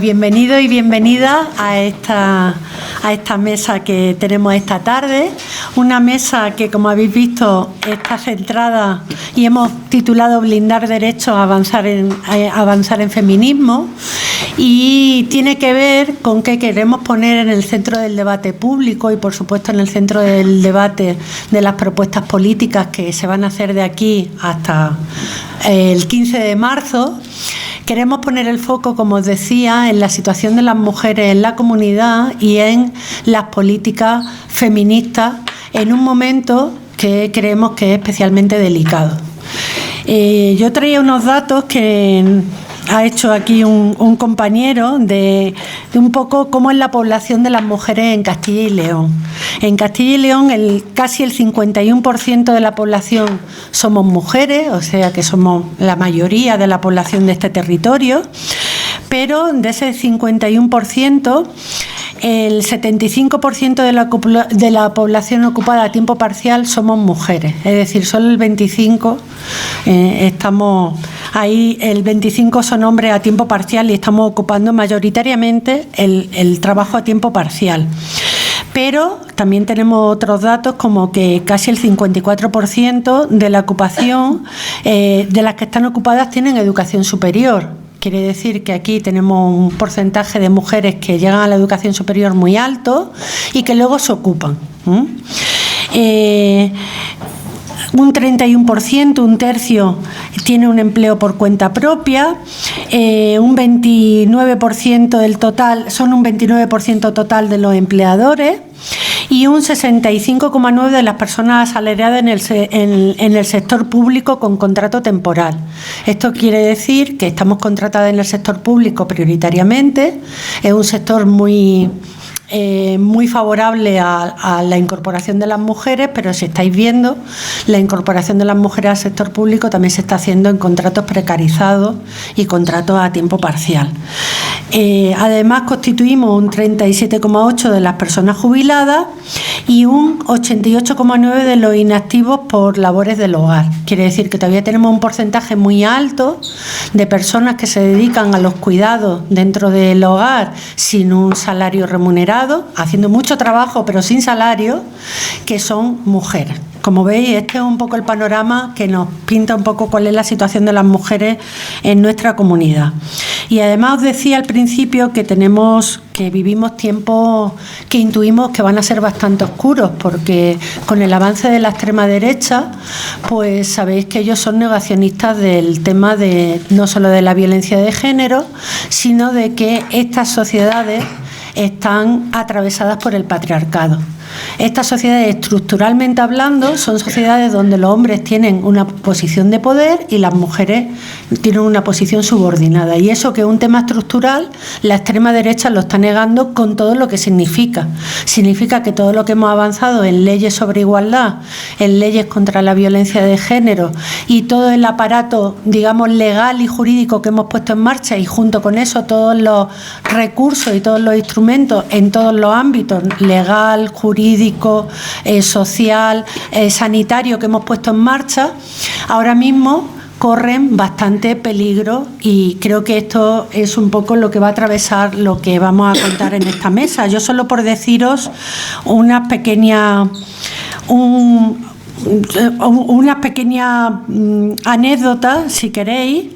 Bienvenido y bienvenida a esta mesa que tenemos esta tarde, una mesa que, como habéis visto, está centrada y hemos titulado Blindar derechos, avanzar en feminismo, y tiene que ver con que queremos poner en el centro del debate público y, por supuesto, en el centro del debate de las propuestas políticas que se van a hacer de aquí hasta el 15 de marzo. Queremos poner el foco, como os decía, en la situación de las mujeres en la comunidad y en las políticas feministas en un momento que creemos que es especialmente delicado. Yo traía unos datos que ha hecho aquí un compañero de un poco cómo es la población de las mujeres en Castilla y León. En Castilla y León casi el 51% de la población somos mujeres, o sea que somos la mayoría de la población de este territorio, pero de ese 51%, el 75% de la población ocupada a tiempo parcial somos mujeres, es decir, solo el 25% estamos ahí, el 25% son hombres a tiempo parcial y estamos ocupando mayoritariamente el trabajo a tiempo parcial. Pero también tenemos otros datos como que casi el 54% de la ocupación de las que están ocupadas tienen educación superior. Quiere decir que aquí tenemos un porcentaje de mujeres que llegan a la educación superior muy alto y que luego se ocupan. Un 31%, un tercio, tiene un empleo por cuenta propia, un 29% del total, son un 29% total de los empleadores, y un 65,9% de las personas asalariadas en el sector público con contrato temporal. Esto quiere decir que estamos contratadas en el sector público prioritariamente, es un sector muy favorable a la incorporación de las mujeres, pero si estáis viendo, la incorporación de las mujeres al sector público también se está haciendo en contratos precarizados y contratos a tiempo parcial. Además, constituimos un 37,8% de las personas jubiladas y un 88,9% de los inactivos por labores del hogar. Quiere decir que todavía tenemos un porcentaje muy alto de personas que se dedican a los cuidados dentro del hogar sin un salario remunerado, haciendo mucho trabajo pero sin salario, que son mujeres. Como veis, este es un poco el panorama que nos pinta un poco cuál es la situación de las mujeres en nuestra comunidad. Y además os decía al principio que vivimos tiempos que intuimos que van a ser bastante oscuros, porque con el avance de la extrema derecha, pues sabéis que ellos son negacionistas del tema no solo de la violencia de género, sino de que estas sociedades están atravesadas por el patriarcado. Estas sociedades, estructuralmente hablando, son sociedades donde los hombres tienen una posición de poder y las mujeres tienen una posición subordinada. Y eso, que es un tema estructural, la extrema derecha lo está negando con todo lo que significa. Significa que todo lo que hemos avanzado en leyes sobre igualdad, en leyes contra la violencia de género y todo el aparato, digamos, legal y jurídico que hemos puesto en marcha, y junto con eso todos los recursos y todos los instrumentos en todos los ámbitos, legal, jurídico, social, sanitario, que hemos puesto en marcha, ahora mismo corren bastante peligro, y creo que esto es un poco lo que va a atravesar lo que vamos a contar en esta mesa. Yo solo por deciros una pequeña anécdota, si queréis,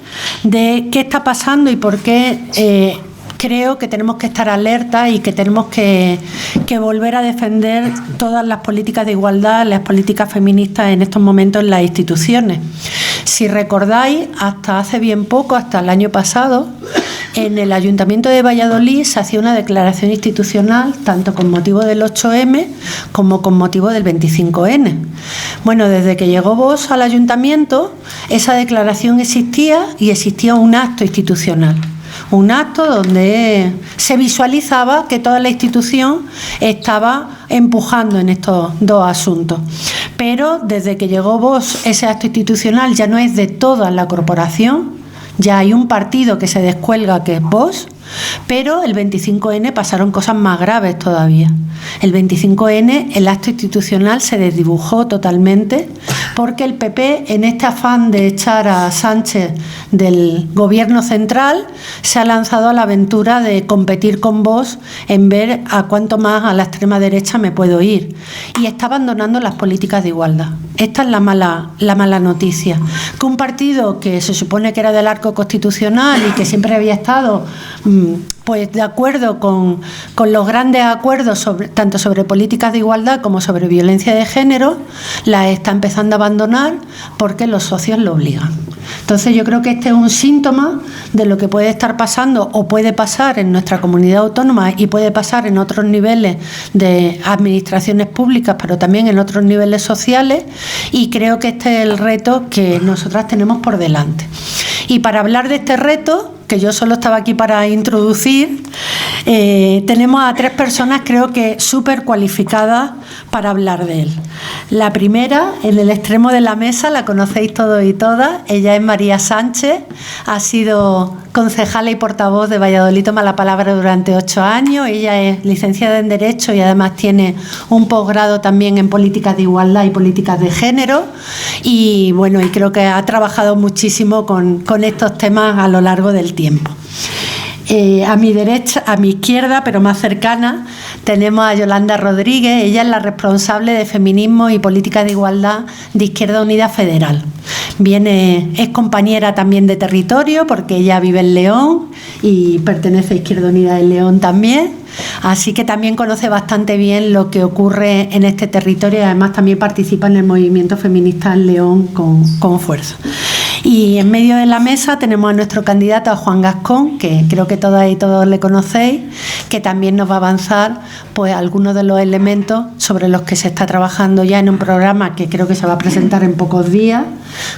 de qué está pasando y por qué creo que tenemos que estar alerta y que tenemos que volver a defender todas las políticas de igualdad, las políticas feministas en estos momentos en las instituciones. Si recordáis, hasta hace bien poco, hasta el año pasado, en el Ayuntamiento de Valladolid se hacía una declaración institucional tanto con motivo del 8M como con motivo del 25N. Bueno, desde que llegó Vox al Ayuntamiento, esa declaración existía, y existía un acto institucional. Un acto donde se visualizaba que toda la institución estaba empujando en estos dos asuntos. Pero desde que llegó Vox, ese acto institucional ya no es de toda la corporación, ya hay un partido que se descuelga, que es Vox, pero el 25N pasaron cosas más graves todavía. El 25N, el acto institucional se desdibujó totalmente porque el PP, en este afán de echar a Sánchez del gobierno central, se ha lanzado a la aventura de competir con Vox en ver a cuánto más a la extrema derecha me puedo ir, y está abandonando las políticas de igualdad. Esta es la mala noticia, que un partido que se supone que era del arco constitucional y que siempre había estado pues de acuerdo con los grandes acuerdos tanto sobre políticas de igualdad como sobre violencia de género, las está empezando a abandonar porque los socios lo obligan. Entonces yo creo que este es un síntoma de lo que puede estar pasando o puede pasar en nuestra comunidad autónoma y puede pasar en otros niveles de administraciones públicas, pero también en otros niveles sociales, y creo que este es el reto que nosotras tenemos por delante. Y para hablar de este reto, que yo solo estaba aquí para introducir, tenemos a 3 personas creo que súper cualificadas para hablar de él. La primera, en el extremo de la mesa, la conocéis todos y todas, ella es María Sánchez, ha sido concejala y portavoz de Valladolid Toma la Palabra durante 8 años, ella es licenciada en Derecho y además tiene un posgrado también en políticas de igualdad y políticas de género, y bueno, y creo que ha trabajado muchísimo con estos temas a lo largo del tiempo. A mi derecha, a mi izquierda, pero más cercana, tenemos a Yolanda Rodríguez. Ella es la responsable de Feminismo y Política de Igualdad de Izquierda Unida Federal. Es compañera también de territorio porque ella vive en León y pertenece a Izquierda Unida de León también. Así que también conoce bastante bien lo que ocurre en este territorio y además también participa en el movimiento feminista en León con fuerza. Y en medio de la mesa tenemos a nuestro candidato, a Juan Gascón, que creo que todas y todos le conocéis, que también nos va a avanzar pues algunos de los elementos sobre los que se está trabajando ya en un programa que creo que se va a presentar en pocos días,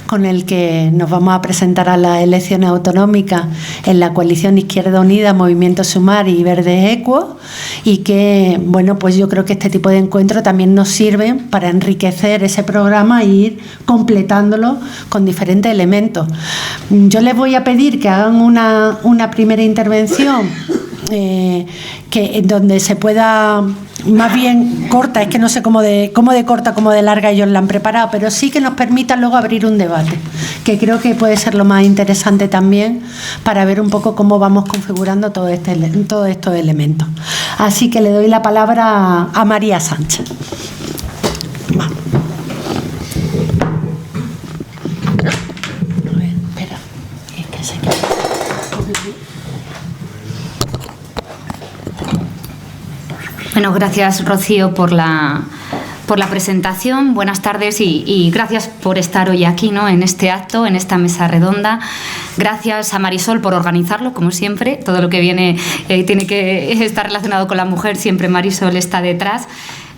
con el que nos vamos a presentar a las elecciones autonómicas en la coalición Izquierda Unida, Movimiento Sumar y Verdes Equo, y que, bueno, pues yo creo que este tipo de encuentros también nos sirven para enriquecer ese programa e ir completándolo con diferentes elementos. Yo les voy a pedir que hagan una primera intervención en donde se pueda, más bien corta, es que no sé cómo de corta como de larga ellos la han preparado, pero sí que nos permita luego abrir un debate, que creo que puede ser lo más interesante también para ver un poco cómo vamos configurando todos estos elementos. Así que le doy la palabra a María Sánchez. Vamos. Bueno, gracias, Rocío, por la presentación. Buenas tardes y gracias por estar hoy aquí, ¿no?, en este acto, en esta mesa redonda. Gracias a Marisol por organizarlo, como siempre. Todo lo que viene tiene que estar relacionado con la mujer, siempre Marisol está detrás.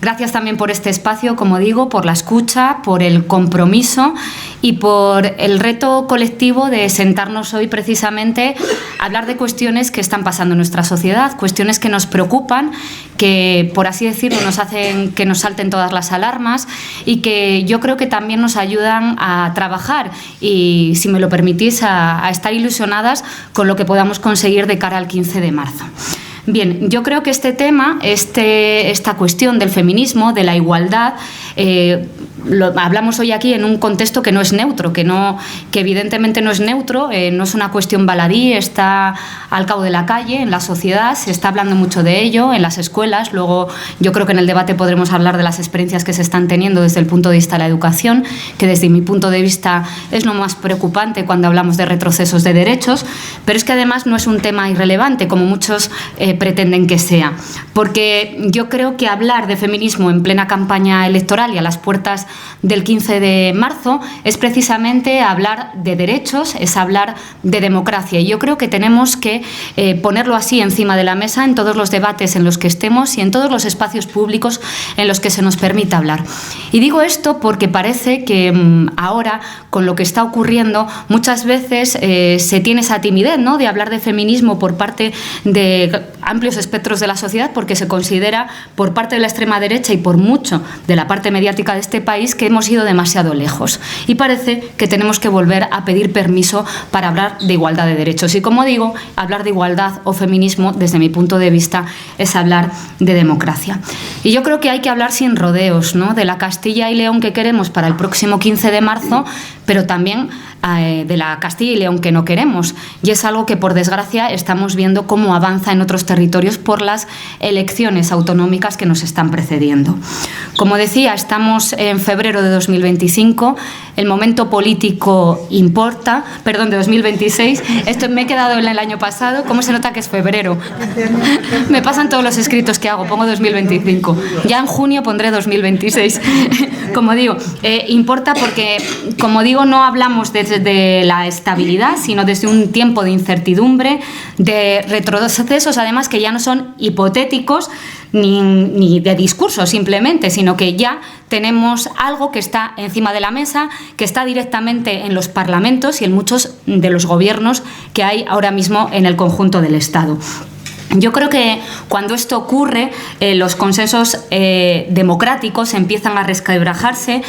Gracias también por este espacio, como digo, por la escucha, por el compromiso y por el reto colectivo de sentarnos hoy precisamente a hablar de cuestiones que están pasando en nuestra sociedad, cuestiones que nos preocupan, que, por así decirlo, nos hacen que nos salten todas las alarmas y que yo creo que también nos ayudan a trabajar y, si me lo permitís, a estar ilusionadas con lo que podamos conseguir de cara al 15 de marzo. Bien, yo creo que este tema, esta cuestión del feminismo, de la igualdad, hablamos hoy aquí en un contexto que no es neutro, que evidentemente no es neutro, no es una cuestión baladí, está al cabo de la calle, en la sociedad, se está hablando mucho de ello, en las escuelas. Luego yo creo que en el debate podremos hablar de las experiencias que se están teniendo desde el punto de vista de la educación, que desde mi punto de vista es lo más preocupante cuando hablamos de retrocesos de derechos, pero es que además no es un tema irrelevante, como muchos pretenden que sea, porque yo creo que hablar de feminismo en plena campaña electoral y a las puertas del 15 de marzo es precisamente hablar de derechos, es hablar de democracia, y yo creo que tenemos que ponerlo así encima de la mesa en todos los debates en los que estemos y en todos los espacios públicos en los que se nos permita hablar. Y digo esto porque parece que ahora, con lo que está ocurriendo, muchas veces se tiene esa timidez, ¿no?, de hablar de feminismo por parte de amplios espectros de la sociedad, porque se considera por parte de la extrema derecha y por mucho de la parte mediática de este país país que hemos ido demasiado lejos y parece que tenemos que volver a pedir permiso para hablar de igualdad de derechos. Y como digo, hablar de igualdad o feminismo, desde mi punto de vista, es hablar de democracia. Y yo creo que hay que hablar sin rodeos, ¿no?, de la Castilla y León que queremos para el próximo 15 de marzo, pero también de la Castilla y León que no queremos. Y es algo que, por desgracia, estamos viendo cómo avanza en otros territorios por las elecciones autonómicas que nos están precediendo. Como decía, estamos en febrero de 2025, el momento político importa, perdón, de 2026. Esto me he quedado en el año pasado. ¿Cómo se nota que es febrero? Me pasan todos los escritos que hago, pongo 2025. Ya en junio pondré 2026. Como digo, importa porque, como digo, no hablamos desde la estabilidad, sino desde un tiempo de incertidumbre, de retrocesos, además, que ya no son hipotéticos ni de discurso simplemente, sino que ya tenemos algo que está encima de la mesa, que está directamente en los parlamentos y en muchos de los gobiernos que hay ahora mismo en el conjunto del Estado. Yo creo que cuando esto ocurre, los consensos democráticos empiezan a resquebrajarse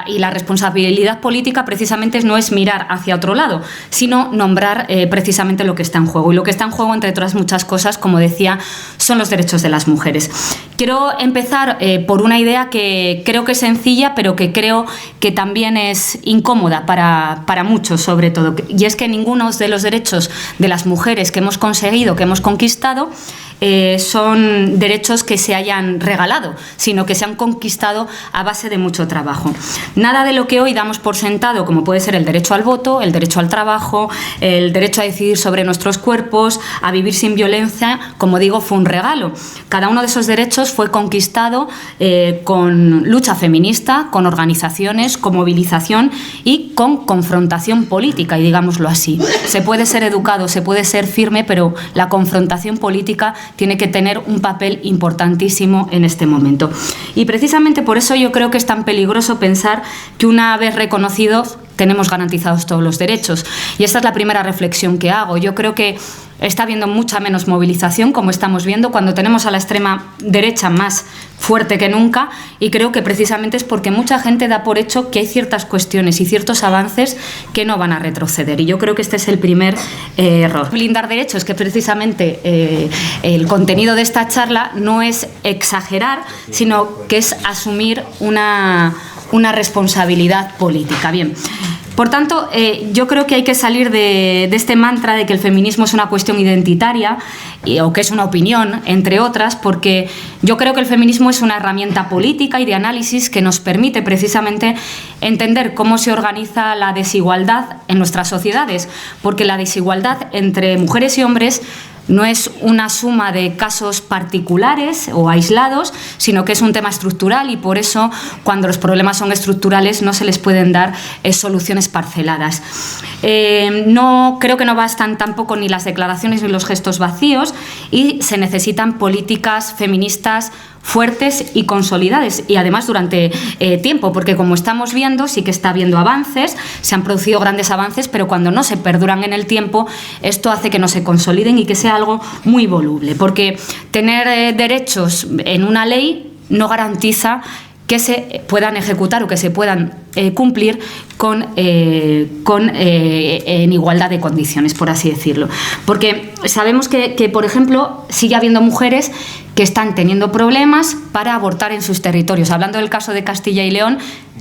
y la responsabilidad política precisamente no es mirar hacia otro lado, sino nombrar precisamente lo que está en juego. Y lo que está en juego, entre otras muchas cosas, como decía, son los derechos de las mujeres. Quiero empezar por una idea que creo que es sencilla, pero que creo que también es incómoda para muchos, sobre todo, y es que ninguno de los derechos de las mujeres que hemos conseguido, que hemos conquistado, son derechos que se hayan regalado, sino que se han conquistado a base de mucho trabajo. Nada de lo que hoy damos por sentado, como puede ser el derecho al voto, el derecho al trabajo, el derecho a decidir sobre nuestros cuerpos, a vivir sin violencia, como digo, fue un regalo. Cada uno de esos derechos fue conquistado con lucha feminista, con organizaciones, con movilización y con confrontación política, y digámoslo así. Se puede ser educado, se puede ser firme, pero la confrontación política tiene que tener un papel importantísimo en este momento. Y precisamente por eso yo creo que es tan peligroso pensar que una vez reconocidos tenemos garantizados todos los derechos. Y esta es la primera reflexión que hago. Yo creo que está habiendo mucha menos movilización, como estamos viendo, cuando tenemos a la extrema derecha más fuerte que nunca, y creo que precisamente es porque mucha gente da por hecho que hay ciertas cuestiones y ciertos avances que no van a retroceder, y yo creo que este es el primer error. Blindar derechos, que precisamente el contenido de esta charla no es exagerar, sino que es asumir una responsabilidad política. Bien. Por tanto, yo creo que hay que salir de este mantra de que el feminismo es una cuestión identitaria o que es una opinión, entre otras, porque yo creo que el feminismo es una herramienta política y de análisis que nos permite precisamente entender cómo se organiza la desigualdad en nuestras sociedades, porque la desigualdad entre mujeres y hombres no es una suma de casos particulares o aislados, sino que es un tema estructural, y por eso, cuando los problemas son estructurales, no se les pueden dar soluciones parceladas. No creo que no bastan tampoco ni las declaraciones ni los gestos vacíos, y se necesitan políticas feministas fuertes y consolidadas, y además durante tiempo, porque como estamos viendo, sí que está habiendo avances, se han producido grandes avances, pero cuando no se perduran en el tiempo, esto hace que no se consoliden y que sea algo muy voluble, porque tener derechos en una ley no garantiza que se puedan ejecutar o que se puedan cumplir en igualdad de condiciones, por así decirlo. Porque sabemos que, por ejemplo, sigue habiendo mujeres que están teniendo problemas para abortar en sus territorios. Hablando del caso de Castilla y León,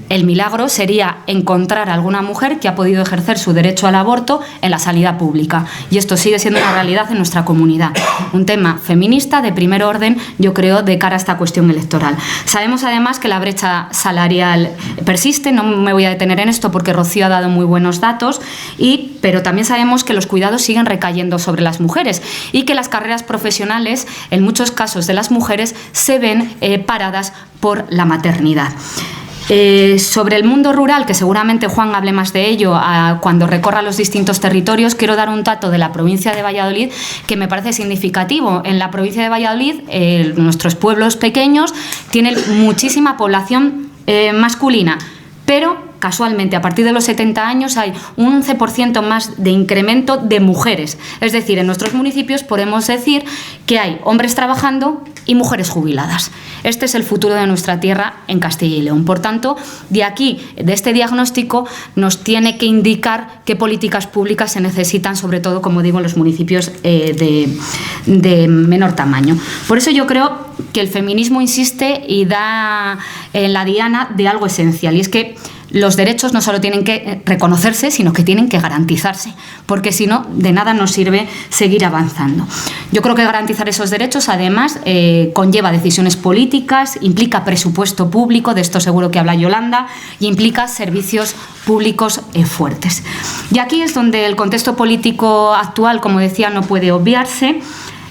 el milagro sería encontrar a alguna mujer que ha podido ejercer su derecho al aborto en la sanidad pública. Y esto sigue siendo una realidad en nuestra comunidad. Un tema feminista de primer orden, yo creo, de cara a esta cuestión electoral. Sabemos además que la brecha salarial persiste, no me voy a detener en esto porque Rocío ha dado muy buenos datos, pero también sabemos que los cuidados siguen recayendo sobre las mujeres y que las carreras profesionales, en muchos casos de las mujeres, se ven paradas por la maternidad. Sobre el mundo rural, que seguramente Juan hable más de ello cuando recorra los distintos territorios, quiero dar un dato de la provincia de Valladolid que me parece significativo. En la provincia de Valladolid, nuestros pueblos pequeños tienen muchísima población masculina, pero casualmente a partir de los 70 años hay un 11% más de incremento de mujeres. Es decir, en nuestros municipios podemos decir que hay hombres trabajando y mujeres jubiladas. Este es el futuro de nuestra tierra en Castilla y León. Por tanto, de aquí, de este diagnóstico, nos tiene que indicar qué políticas públicas se necesitan, sobre todo, como digo, en los municipios de menor tamaño. Por eso yo creo que el feminismo insiste y da en la diana de algo esencial, y es que los derechos no solo tienen que reconocerse, sino que tienen que garantizarse, porque si no, de nada nos sirve seguir avanzando. Yo creo que garantizar esos derechos, además, conlleva decisiones políticas, implica presupuesto público, de esto seguro que habla Yolanda, y implica servicios públicos fuertes. Y aquí es donde el contexto político actual, como decía, no puede obviarse.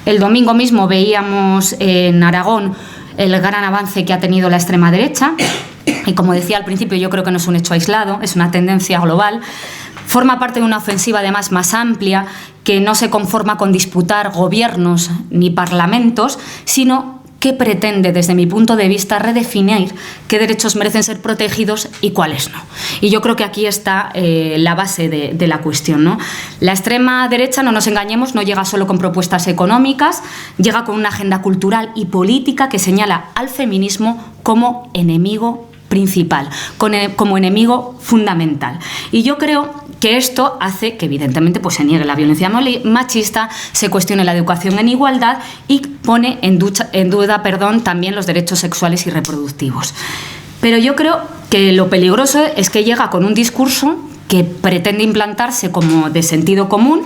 El domingo mismo veíamos en Aragón el gran avance que ha tenido la extrema derecha. Y como decía al principio, yo creo que no es un hecho aislado, es una tendencia global. Forma parte de una ofensiva además más amplia que no se conforma con disputar gobiernos ni parlamentos, sino que pretende, desde mi punto de vista, redefinir qué derechos merecen ser protegidos y cuáles no. Y yo creo que aquí está la base de la cuestión, ¿no? La extrema derecha, no nos engañemos, no llega solo con propuestas económicas, llega con una agenda cultural y política que señala al feminismo como enemigo principal, como enemigo fundamental. Y yo creo que esto hace que, evidentemente, pues, se niegue la violencia machista, se cuestione la educación en igualdad y pone en duda también los derechos sexuales y reproductivos. Pero yo creo que lo peligroso es que llega con un discurso que pretende implantarse como de sentido común,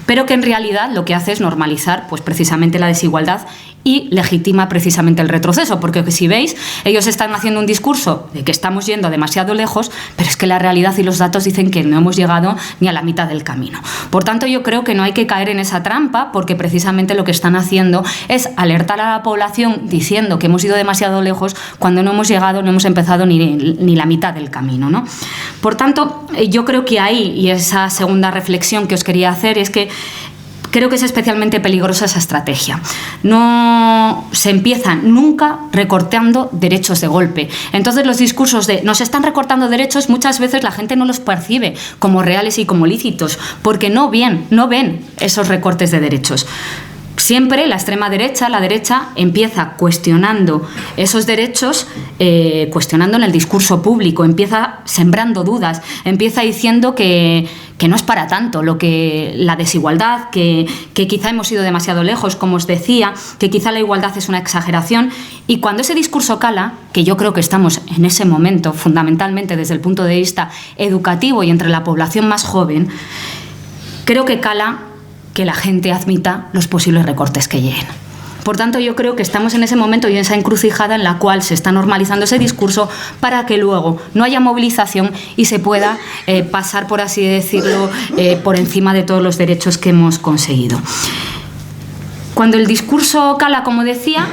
pero que en realidad lo que hace es normalizar, pues, precisamente la desigualdad y legitima precisamente el retroceso, porque si veis, ellos están haciendo un discurso de que estamos yendo demasiado lejos, pero es que la realidad y los datos dicen que no hemos llegado ni a la mitad del camino. Por tanto, yo creo que no hay que caer en esa trampa, porque precisamente lo que están haciendo es alertar a la población diciendo que hemos ido demasiado lejos cuando no hemos llegado, no hemos empezado ni la mitad del camino, ¿no? Por tanto, yo creo que ahí, y esa segunda reflexión que os quería hacer, es que creo que es especialmente peligrosa esa estrategia. No se empiezan nunca recortando derechos de golpe. Entonces, los discursos de nos están recortando derechos, muchas veces la gente no los percibe como reales y como lícitos, porque no ven esos recortes de derechos. Siempre la extrema derecha, la derecha, empieza cuestionando esos derechos, cuestionando en el discurso público, empieza sembrando dudas, empieza diciendo que no es para tanto, la desigualdad, que quizá hemos ido demasiado lejos, como os decía, que quizá la igualdad es una exageración. Y cuando ese discurso cala, que yo creo que estamos en ese momento, fundamentalmente desde el punto de vista educativo y entre la población más joven, creo que cala que la gente admita los posibles recortes que lleguen. Por tanto, yo creo que estamos en ese momento y en esa encrucijada en la cual se está normalizando ese discurso para que luego no haya movilización y se pueda pasar, por así decirlo, por encima de todos los derechos que hemos conseguido. Cuando el discurso cala, como decía,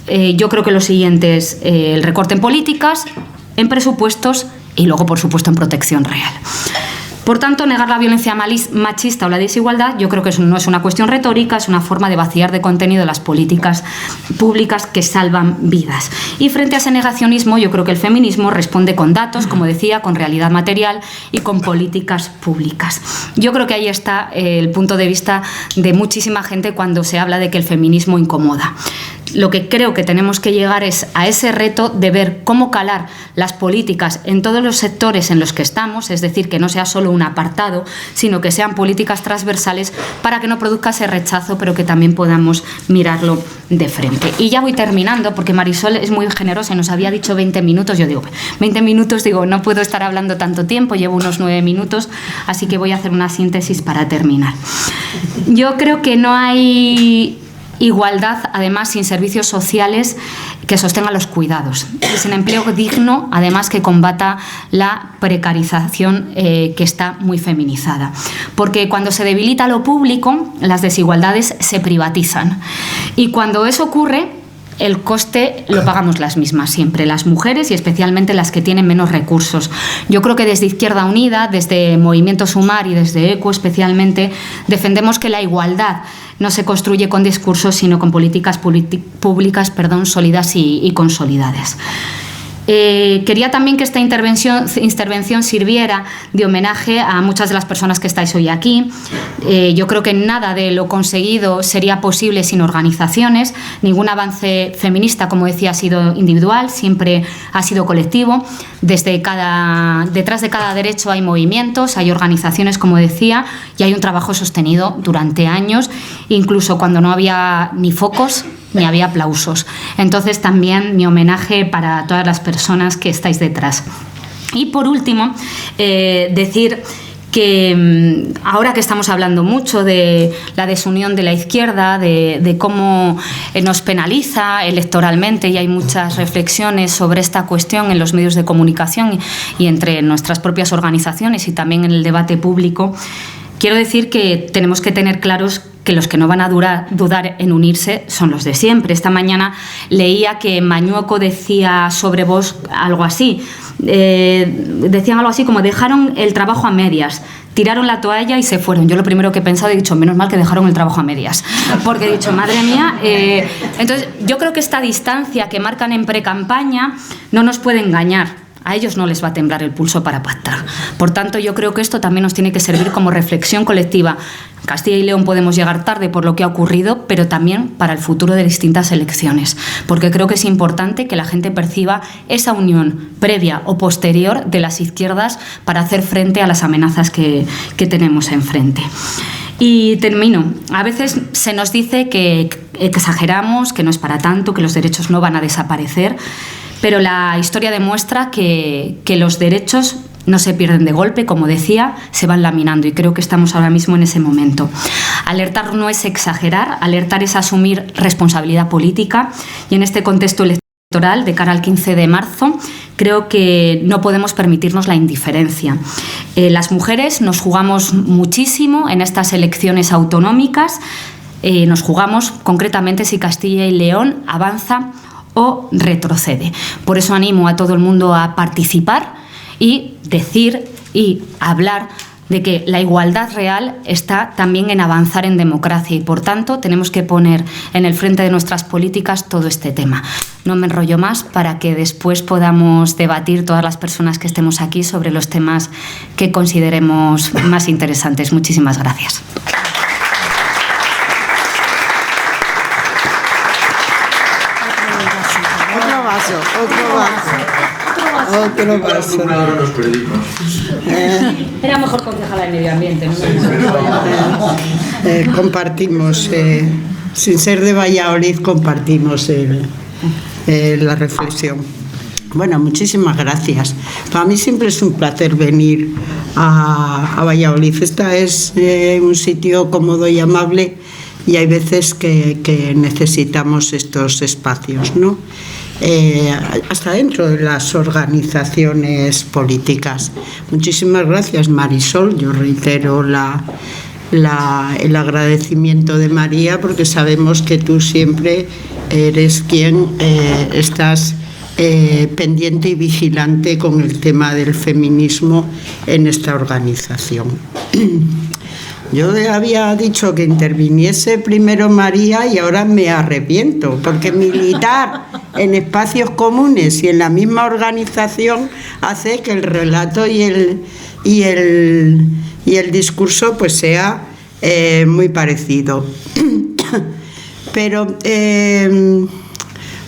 yo creo que lo siguiente es el recorte en políticas, en presupuestos y luego, por supuesto, en protección real. Por tanto, negar la violencia machista o la desigualdad, yo creo que eso no es una cuestión retórica, es una forma de vaciar de contenido las políticas públicas que salvan vidas. Y frente a ese negacionismo, yo creo que el feminismo responde con datos, como decía, con realidad material y con políticas públicas. Yo creo que ahí está el punto de vista de muchísima gente cuando se habla de que el feminismo incomoda. Lo que creo que tenemos que llegar es a ese reto de ver cómo calar las políticas en todos los sectores en los que estamos, es decir, que no sea solo un apartado, sino que sean políticas transversales para que no produzca ese rechazo, pero que también podamos mirarlo de frente. Y ya voy terminando, porque Marisol es muy generosa y nos había dicho 20 minutos. Yo digo, 20 minutos, no puedo estar hablando tanto tiempo, llevo unos 9 minutos, así que voy a hacer una síntesis para terminar. Yo creo que no hay igualdad, además, sin servicios sociales que sostengan los cuidados, y sin empleo digno, además, que combata la precarización que está muy feminizada. Porque cuando se debilita lo público, las desigualdades se privatizan. Y cuando eso ocurre, el coste lo pagamos las mismas siempre, las mujeres y especialmente las que tienen menos recursos. Yo creo que desde Izquierda Unida, desde Movimiento Sumar y desde ECO especialmente, defendemos que la igualdad no se construye con discursos, sino con políticas públicas sólidas y consolidadas. Quería también que esta intervención sirviera de homenaje a muchas de las personas que estáis hoy aquí. Yo creo que nada de lo conseguido sería posible sin organizaciones. Ningún avance feminista, como decía, ha sido individual, siempre ha sido colectivo. Detrás de cada derecho hay movimientos, hay organizaciones, como decía, y hay un trabajo sostenido durante años, incluso cuando no había ni focos ni había aplausos. Entonces, también mi homenaje para todas las personas que estáis detrás. Y por último, decir que ahora que estamos hablando mucho de la desunión de la izquierda, de cómo nos penaliza electoralmente, y hay muchas reflexiones sobre esta cuestión en los medios de comunicación y entre nuestras propias organizaciones y también en el debate público, quiero decir que tenemos que tener claros que los que no van a dudar en unirse son los de siempre. Esta mañana leía que Mañueco decía sobre Vox algo así. Decían algo así como: dejaron el trabajo a medias, tiraron la toalla y se fueron. Yo lo primero que he pensado, he dicho, menos mal que dejaron el trabajo a medias, porque he dicho, madre mía. Entonces, yo creo que esta distancia que marcan en precampaña no nos puede engañar. A ellos no les va a temblar el pulso para pactar. Por tanto, yo creo que esto también nos tiene que servir como reflexión colectiva. En Castilla y León podemos llegar tarde por lo que ha ocurrido, pero también para el futuro de distintas elecciones, porque creo que es importante que la gente perciba esa unión previa o posterior de las izquierdas para hacer frente a las amenazas que tenemos enfrente. Y termino. A veces se nos dice que exageramos, que no es para tanto, que los derechos no van a desaparecer, pero la historia demuestra que los derechos no se pierden de golpe, como decía, se van laminando, y creo que estamos ahora mismo en ese momento. Alertar no es exagerar, alertar es asumir responsabilidad política, y en este contexto electoral de cara al 15 de marzo creo que no podemos permitirnos la indiferencia. Las mujeres nos jugamos muchísimo en estas elecciones autonómicas, nos jugamos concretamente si Castilla y León avanza o retrocede. Por eso animo a todo el mundo a participar y decir y hablar de que la igualdad real está también en avanzar en democracia, y por tanto tenemos que poner en el frente de nuestras políticas todo este tema. No me enrollo más para que después podamos debatir todas las personas que estemos aquí sobre los temas que consideremos más interesantes. Muchísimas gracias. Otro vaso. Nos perdimos. Era mejor concejala de medio ambiente, ¿no? Compartimos, sin ser de Valladolid, compartimos la reflexión. Bueno, muchísimas gracias. Para mí siempre es un placer venir a Valladolid. Esta es un sitio cómodo y amable, y hay veces que necesitamos estos espacios, ¿no? Hasta dentro de las organizaciones políticas. Muchísimas gracias, Marisol. Yo reitero el agradecimiento de María, porque sabemos que tú siempre eres quien estás pendiente y vigilante con el tema del feminismo en esta organización. Yo había dicho que interviniese primero María y ahora me arrepiento, porque militar en espacios comunes y en la misma organización hace que el relato y el discurso pues sea muy parecido. Pero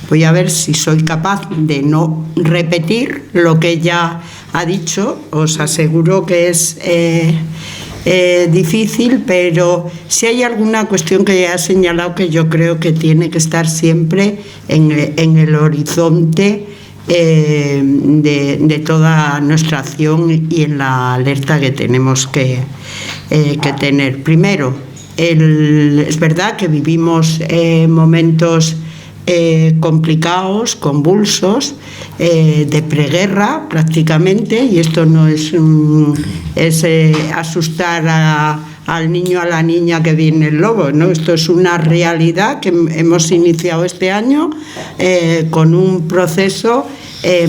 voy a ver si soy capaz de no repetir lo que ella ha dicho. Os aseguro que es difícil, pero si hay alguna cuestión que ella ha señalado que yo creo que tiene que estar siempre en el horizonte de toda nuestra acción y en la alerta que tenemos que tener. Primero, es verdad que vivimos momentos complicados, convulsos, de preguerra prácticamente, y esto no es asustar al niño, a la niña que viene el lobo, ¿no? Esto es una realidad que hemos iniciado este año con un proceso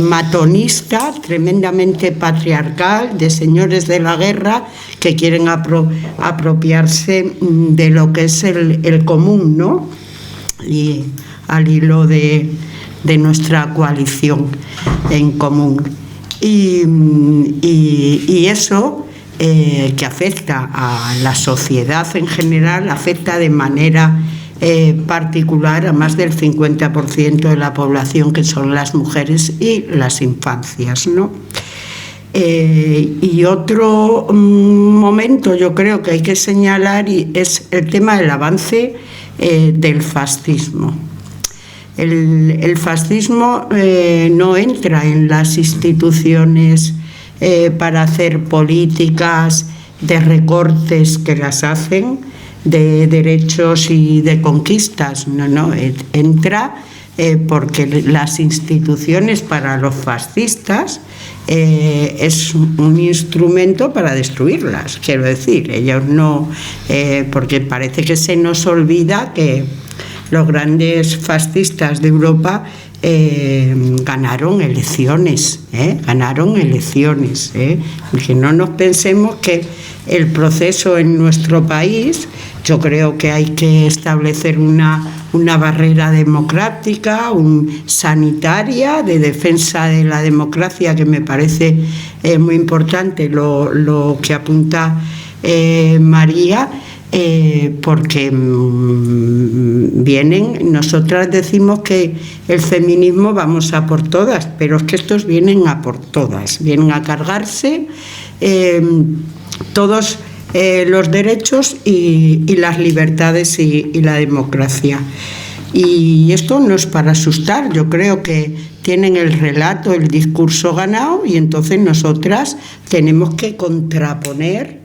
matonista, tremendamente patriarcal, de señores de la guerra que quieren apropiarse de lo que es el común, ¿no? Y al hilo de de nuestra coalición en común. Y eso que afecta a la sociedad en general, afecta de manera particular a más del 50% de la población, que son las mujeres y las infancias, ¿no? Y otro momento yo creo que hay que señalar es el tema del avance del fascismo. El fascismo no entra en las instituciones para hacer políticas de recortes que las hacen, de derechos y de conquistas, no, entra porque las instituciones para los fascistas es un instrumento para destruirlas, quiero decir, ellos no, porque parece que se nos olvida que los grandes fascistas de Europa ganaron elecciones, que no nos pensemos que el proceso en nuestro país, yo creo que hay que establecer una barrera democrática, sanitaria, de defensa de la democracia, que me parece muy importante lo que apunta María, porque nosotras decimos que el feminismo vamos a por todas, pero es que estos vienen a por todas, vienen a cargarse todos los derechos y las libertades y la democracia. Y esto no es para asustar, yo creo que tienen el relato, el discurso ganado, y entonces nosotras tenemos que contraponer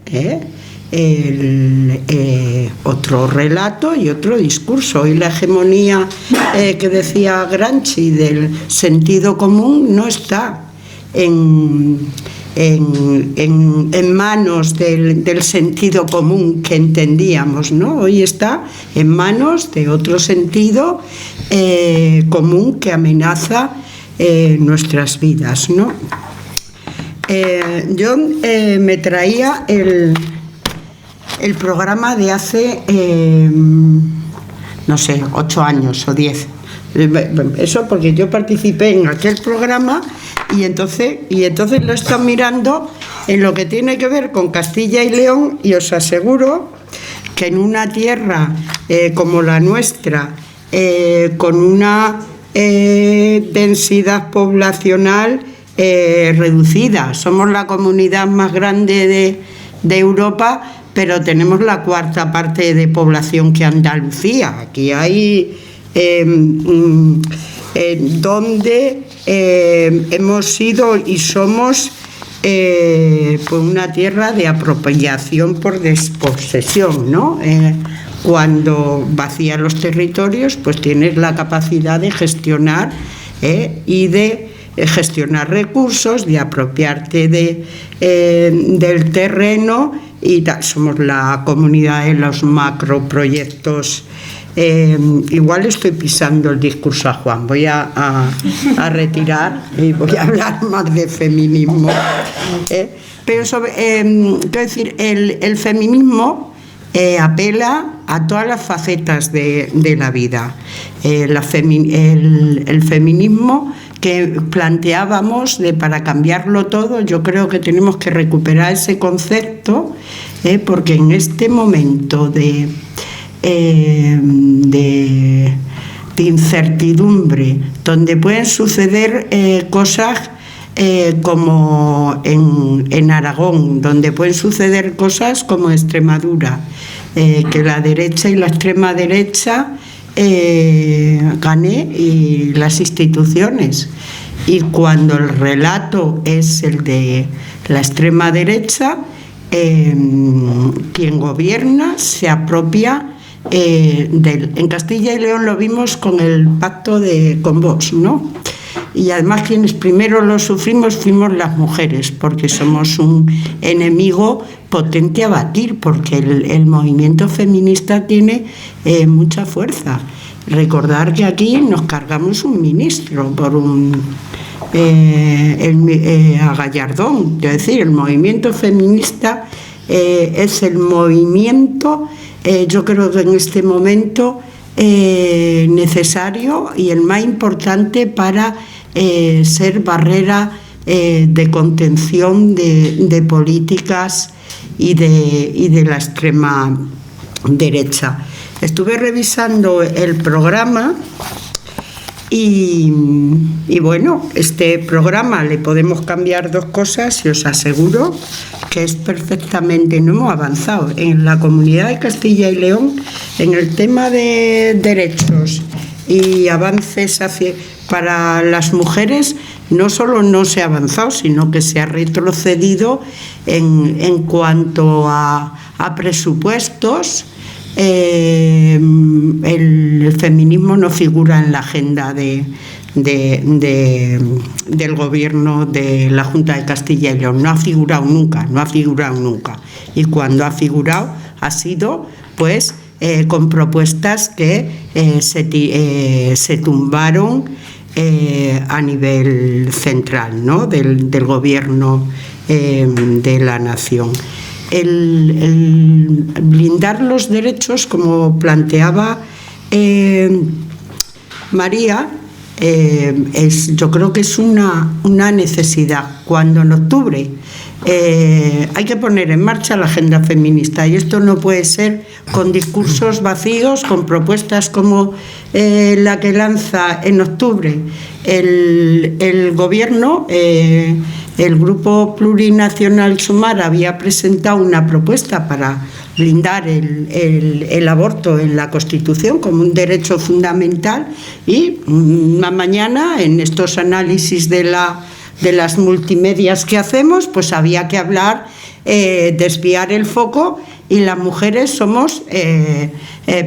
otro relato y otro discurso. Y la hegemonía que decía Gramsci del sentido común no está en manos del sentido común que entendíamos, ¿no? Hoy está en manos de otro sentido común que amenaza nuestras vidas, ¿no? Yo me traía el programa de hace, 8 años o 10. Eso porque yo participé en aquel programa y entonces lo he estado mirando en lo que tiene que ver con Castilla y León, y os aseguro que en una tierra como la nuestra, con una densidad poblacional reducida, somos la comunidad más grande de Europa, pero tenemos la 4ª parte de población que Andalucía. Aquí hay donde hemos sido y somos pues una tierra de apropiación por desposesión, ¿no? Cuando vacías los territorios, pues tienes la capacidad de gestionar y de gestionar recursos, de apropiarte del terreno, y somos la comunidad de los macroproyectos. Igual estoy pisando el discurso a Juan, voy a retirar y voy a hablar más de feminismo. Pero quiero decir, el feminismo apela a todas las facetas de la vida. El feminismo que planteábamos para cambiarlo todo, yo creo que tenemos que recuperar ese concepto, porque en este momento de incertidumbre, donde pueden suceder cosas como en Aragón, donde pueden suceder cosas como Extremadura, que la derecha y la extrema derecha gane y las instituciones, y cuando el relato es el de la extrema derecha, quien gobierna se apropia en Castilla y León lo vimos con el pacto con Vox, ¿no? Y además quienes primero lo sufrimos fuimos las mujeres, porque somos un enemigo potente a batir, porque el movimiento feminista tiene mucha fuerza. Recordar que aquí nos cargamos un ministro por a Gallardón. Es decir, el movimiento feminista es el movimiento, yo creo que en este momento necesario y el más importante para ser barrera de contención de políticas y de la extrema derecha. Estuve revisando el programa y bueno, este programa le podemos cambiar 2 cosas y os aseguro que es perfectamente, no hemos avanzado en la Comunidad de Castilla y León en el tema de derechos y avances para las mujeres. No solo no se ha avanzado, sino que se ha retrocedido en cuanto a presupuestos. El feminismo no figura en la agenda del gobierno de la Junta de Castilla y León. No ha figurado nunca. Y cuando ha figurado ha sido pues con propuestas que se tumbaron a nivel central, ¿no? del gobierno de la nación. El blindar los derechos, como planteaba María, yo creo que es una necesidad. Cuando en octubre hay que poner en marcha la agenda feminista, y esto no puede ser con discursos vacíos, con propuestas como la que lanza en octubre el gobierno. El Grupo Plurinacional Sumar había presentado una propuesta para blindar el aborto en la Constitución como un derecho fundamental, y mañana en estos análisis de las multimedias que hacemos, pues había que hablar, desviar el foco, y las mujeres somos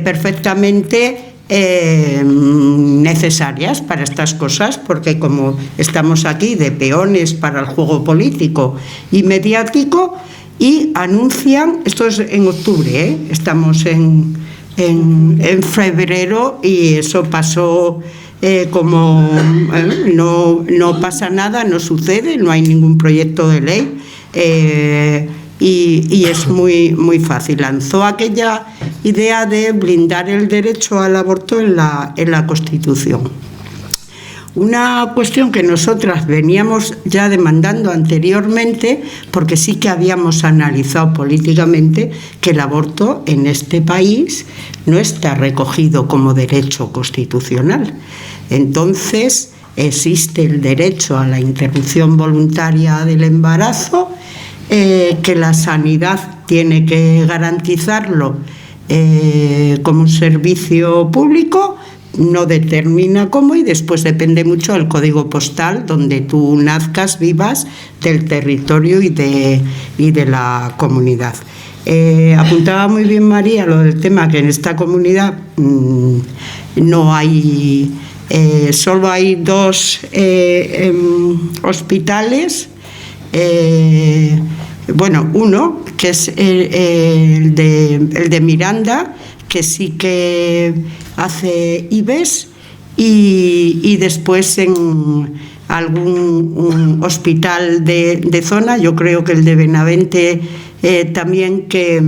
perfectamente necesarias para estas cosas, porque como estamos aquí de peones para el juego político y mediático, y anuncian, esto es en octubre, estamos en febrero, y eso pasó como no pasa nada, no sucede, no hay ningún proyecto de ley, y es muy, muy fácil. Lanzó aquella idea de blindar el derecho al aborto en la Constitución. Una cuestión que nosotras veníamos ya demandando anteriormente, porque sí que habíamos analizado políticamente que el aborto en este país no está recogido como derecho constitucional. Entonces, existe el derecho a la interrupción voluntaria del embarazo, que la sanidad tiene que garantizarlo como un servicio público, no determina cómo, y después depende mucho del código postal donde tú nazcas, vivas, del territorio y de la comunidad. Apuntaba muy bien María lo del tema que en esta comunidad no hay, solo hay 2 hospitales. Bueno, uno que es el de Miranda, que sí que hace IBES, y después en algún hospital de zona, yo creo que el de Benavente también, que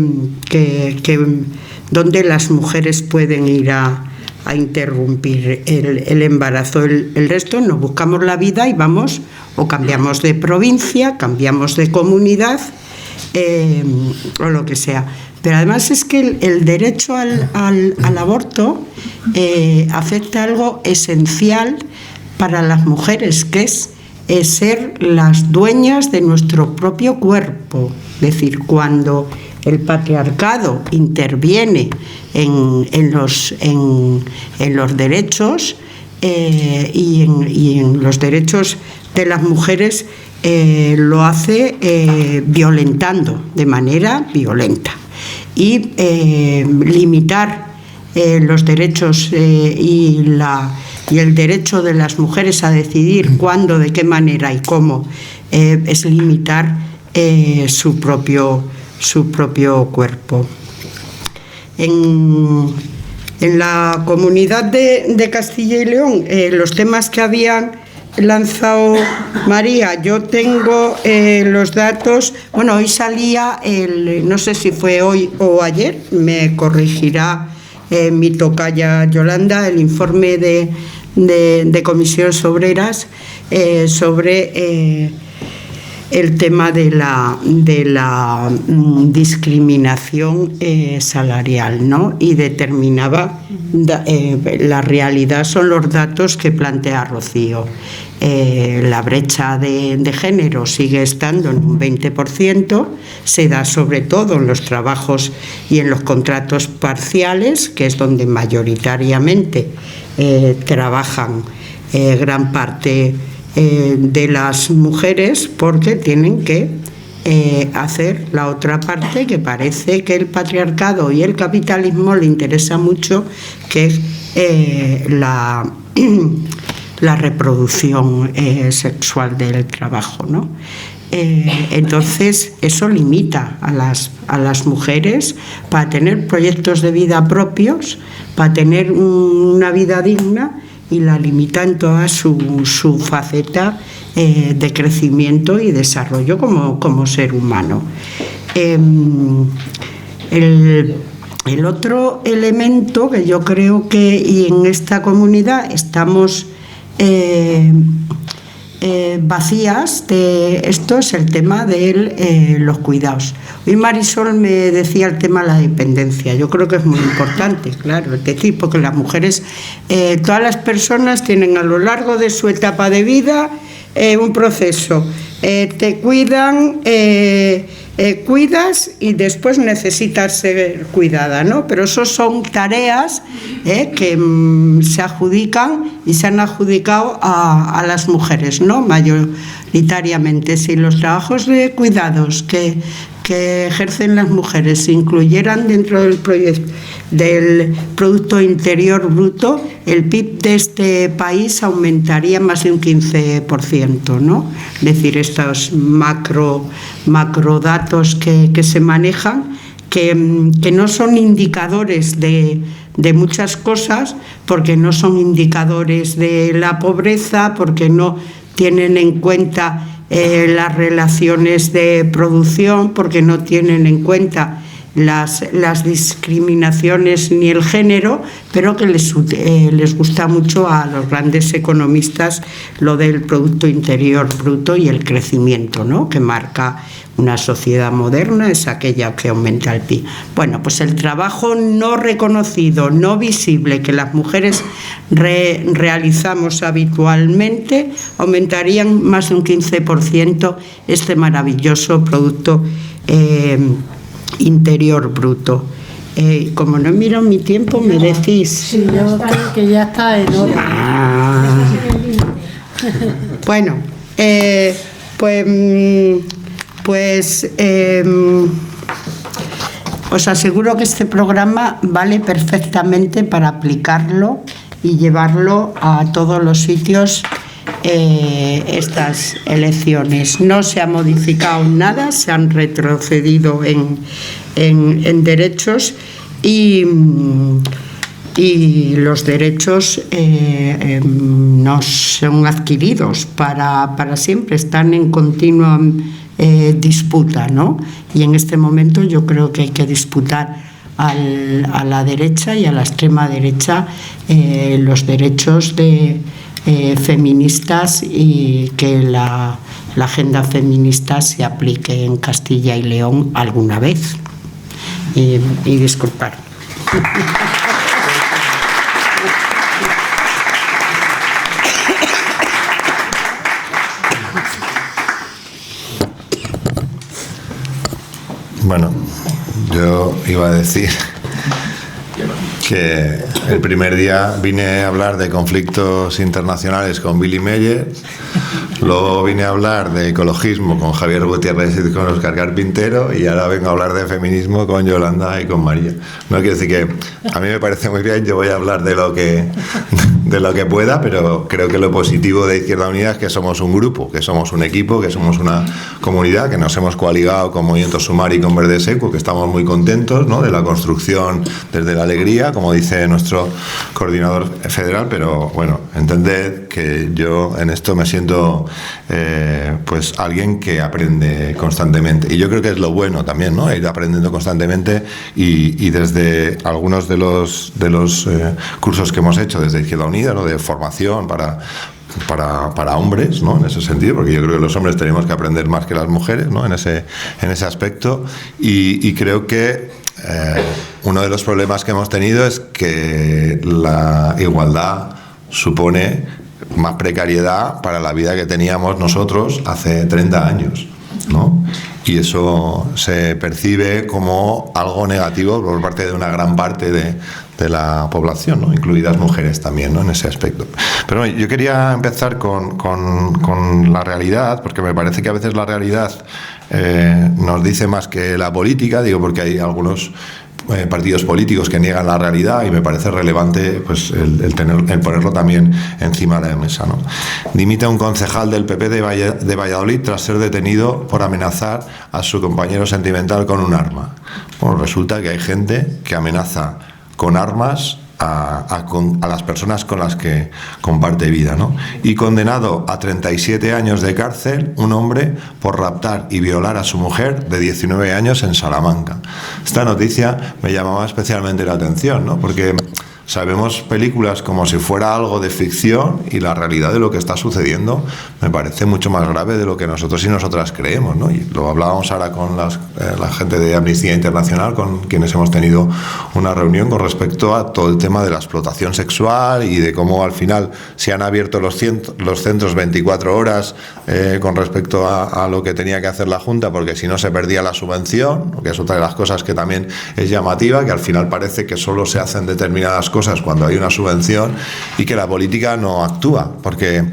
donde las mujeres pueden ir a interrumpir el embarazo. El resto nos buscamos la vida y vamos, o cambiamos de provincia, cambiamos de comunidad, o lo que sea. Pero además es que el derecho al aborto afecta algo esencial para las mujeres, que es ser las dueñas de nuestro propio cuerpo. Es decir, cuando el patriarcado interviene en los derechos y en los derechos de las mujeres, lo hace violentando, de manera violenta. Y limitar los derechos y el derecho de las mujeres a decidir cuándo, de qué manera y cómo, es limitar su propio cuerpo. En la comunidad de Castilla y León, los temas que habían lanzado María, yo tengo los datos. Bueno, hoy salía, no sé si fue hoy o ayer, me corregirá mi tocaya Yolanda, el informe de Comisiones Obreras sobre el tema de la discriminación salarial, ¿no? Y determinaba la realidad, son los datos que plantea Rocío. La brecha de género sigue estando en un 20%, se da sobre todo en los trabajos y en los contratos parciales, que es donde mayoritariamente trabajan gran parte de las mujeres, porque tienen que hacer la otra parte que parece que el patriarcado y el capitalismo le interesa mucho, que es la reproducción sexual del trabajo, ¿no? Entonces eso limita a las mujeres para tener proyectos de vida propios, para tener una vida digna, y la limita en toda su faceta de crecimiento y desarrollo como ser humano. El otro elemento que yo creo que, y en esta comunidad estamos vacías de esto, es el tema de los cuidados. Hoy Marisol me decía el tema de la dependencia. Yo creo que es muy importante, claro, es decir, porque las mujeres, todas las personas tienen a lo largo de su etapa de vida un proceso. Te cuidan, cuidas y después necesitas ser cuidada, ¿no? Pero eso son tareas que se adjudican y se han adjudicado a las mujeres, ¿no? Mayoritariamente. Si los trabajos de cuidados que ejercen las mujeres se incluyeran dentro del Producto Interior Bruto, el PIB de este país aumentaría más de un 15%, ¿no? Es decir, estos macrodatos que se manejan, que no son indicadores de muchas cosas, porque no son indicadores de la pobreza, porque no tienen en cuenta las relaciones de producción, porque no tienen en cuenta las discriminaciones ni el género, pero que les gusta mucho a los grandes economistas lo del Producto Interior Bruto y el crecimiento, ¿no? Que marca una sociedad moderna, es aquella que aumenta el PIB. Bueno, pues el trabajo no reconocido, no visible, que las mujeres realizamos habitualmente, aumentarían más de un 15% este maravilloso Producto Interior Bruto. Como no miro mi tiempo, me decís. Sí, yo creo que ya está en hora. Bueno, os aseguro que este programa vale perfectamente para aplicarlo y llevarlo a todos los sitios. Estas elecciones no se ha modificado nada, se han retrocedido en derechos y los derechos no son adquiridos para siempre, están en continua disputa, ¿no? Y en este momento yo creo que hay que disputar a la derecha y a la extrema derecha los derechos feministas, y que la agenda feminista se aplique en Castilla y León alguna vez. Y disculpar. Bueno, yo iba a decir que el primer día vine a hablar de conflictos internacionales con Billy Meyer, luego vine a hablar de ecologismo con Javier Gutiérrez y con Óscar Carpintero, y ahora vengo a hablar de feminismo con Yolanda y con María. No quiero decir que a mí me parece muy bien, yo voy a hablar de lo que de lo que pueda, pero creo que lo positivo de Izquierda Unida es que somos un grupo, que somos un equipo, que somos una comunidad, que nos hemos coaligado con Movimiento Sumar y con Verde Seco, que estamos muy contentos, ¿no?, de la construcción desde la alegría, como dice nuestro coordinador federal, pero bueno, entended que yo en esto me siento pues alguien que aprende constantemente, y yo creo que es lo bueno también, ¿no?, ir aprendiendo constantemente, y desde algunos de los cursos que hemos hecho desde Izquierda Unida, ¿no?, de formación para hombres, ¿no?, en ese sentido, porque yo creo que los hombres tenemos que aprender más que las mujeres, ¿no?, en ese aspecto, y creo que uno de los problemas que hemos tenido es que la igualdad supone más precariedad para la vida que teníamos nosotros hace 30 años, ¿no? Y eso se percibe como algo negativo por parte de una gran parte de la población, ¿no?, incluidas mujeres también, ¿no?, en ese aspecto. Pero bueno, yo quería empezar con la realidad, porque me parece que a veces la realidad nos dice más que la política, digo, porque hay algunos partidos políticos que niegan la realidad, y me parece relevante pues el ponerlo también encima de la mesa, ¿no? Dimite un concejal del PP de Valladolid tras ser detenido por amenazar a su compañero sentimental con un arma. Bueno, resulta que hay gente que amenaza con armas a las personas con las que comparte vida, ¿no? Y condenado a 37 años de cárcel un hombre por raptar y violar a su mujer de 19 años en Salamanca. Esta noticia me llamaba especialmente la atención, ¿no?, porque sabemos películas como si fuera algo de ficción, y la realidad de lo que está sucediendo me parece mucho más grave de lo que nosotros y nosotras creemos, ¿no? Y lo hablábamos ahora con la gente de Amnistía Internacional, con quienes hemos tenido una reunión con respecto a todo el tema de la explotación sexual y de cómo al final se han abierto los centros 24 horas con respecto a lo que tenía que hacer la Junta, porque si no se perdía la subvención, que es otra de las cosas que también es llamativa, que al final parece que solo se hacen determinadas cosas cuando hay una subvención y que la política no actúa, porque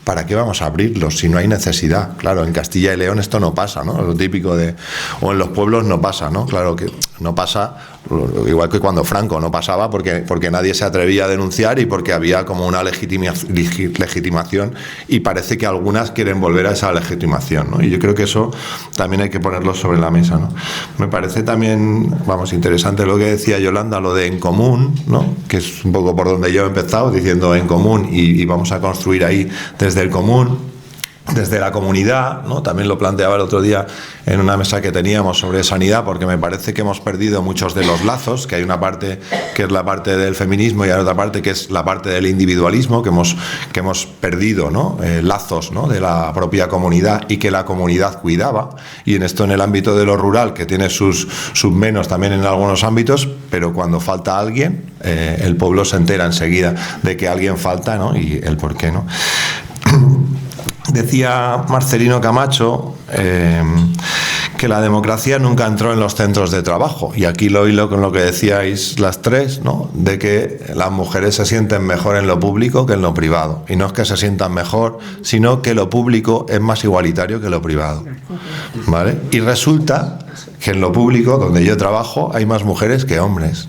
¿para qué vamos a abrirlos si no hay necesidad? Claro, en Castilla y León esto no pasa, ¿no? Lo típico o en los pueblos no pasa, ¿no? Claro que no pasa, igual que cuando Franco no pasaba, porque nadie se atrevía a denunciar y porque había como una legitimación, y parece que algunas quieren volver a esa legitimación, ¿no? Y yo creo que eso también hay que ponerlo sobre la mesa, ¿no? Me parece también, interesante lo que decía Yolanda, lo de En Común, ¿no?, que es un poco por donde yo he empezado, diciendo En Común, y vamos a construir ahí desde el común, desde la comunidad, ¿no? También lo planteaba el otro día en una mesa que teníamos sobre sanidad, porque me parece que hemos perdido muchos de los lazos, que hay una parte que es la parte del feminismo y hay otra parte que es la parte del individualismo, que hemos perdido, ¿no?, lazos, ¿no?, de la propia comunidad, y que la comunidad cuidaba, y en esto, en el ámbito de lo rural, que tiene sus menos también en algunos ámbitos, pero cuando falta alguien, el pueblo se entera enseguida de que alguien falta, ¿no?, y el por qué, ¿no? Decía Marcelino Camacho que la democracia nunca entró en los centros de trabajo, y aquí lo hilo con lo que decíais las tres, ¿no?, de que las mujeres se sienten mejor en lo público que en lo privado, y no es que se sientan mejor, sino que lo público es más igualitario que lo privado, ¿vale? Y resulta que en lo público, donde yo trabajo, hay más mujeres que hombres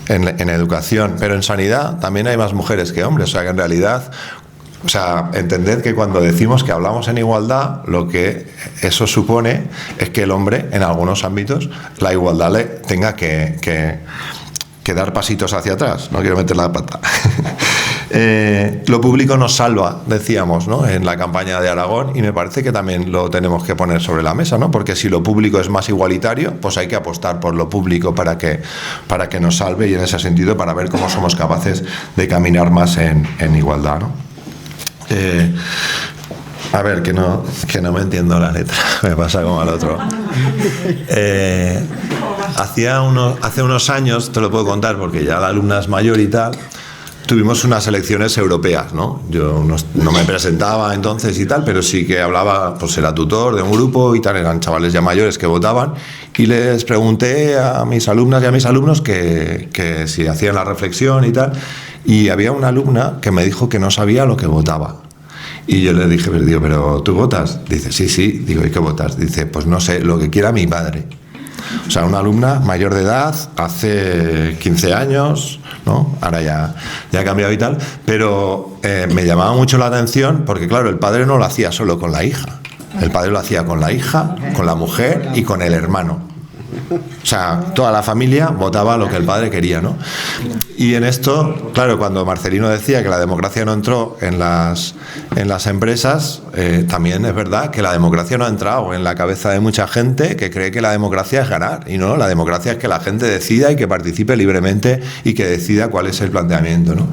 en educación, pero en sanidad también hay más mujeres que hombres, o sea que en realidad, entended que cuando decimos que hablamos en igualdad, lo que eso supone es que el hombre, en algunos ámbitos, la igualdad le tenga que dar pasitos hacia atrás. No quiero meter la pata. Lo público nos salva, decíamos, ¿no?, en la campaña de Aragón, y me parece que también lo tenemos que poner sobre la mesa, ¿no?, porque si lo público es más igualitario, pues hay que apostar por lo público para que nos salve, y en ese sentido para ver cómo somos capaces de caminar más en igualdad, ¿no? A ver, que no me entiendo la letra, me pasa como al otro. Hace unos años, te lo puedo contar porque ya la alumna es mayor y tal, tuvimos unas elecciones europeas, ¿no? Yo no me presentaba entonces y tal, pero sí que hablaba, pues era tutor de un grupo y tal, eran chavales ya mayores que votaban, y les pregunté a mis alumnas y a mis alumnos que si hacían la reflexión y tal, y había una alumna que me dijo que no sabía lo que votaba. Y yo le dije, pero ¿tú votas? Dice, sí. Digo, ¿y qué votas? Dice, pues no sé, lo que quiera mi padre. O sea, una alumna mayor de edad, hace 15 años, ¿no? Ahora ya ha cambiado y tal, pero me llamaba mucho la atención porque, claro, el padre no lo hacía solo con la hija, el padre lo hacía con la hija, con la mujer y con el hermano. O sea, toda la familia votaba lo que el padre quería, ¿no? Y en esto, claro, cuando Marcelino decía que la democracia no entró en las empresas, también es verdad que la democracia no ha entrado en la cabeza de mucha gente que cree que la democracia es ganar. Y no, la democracia es que la gente decida y que participe libremente y que decida cuál es el planteamiento, ¿no?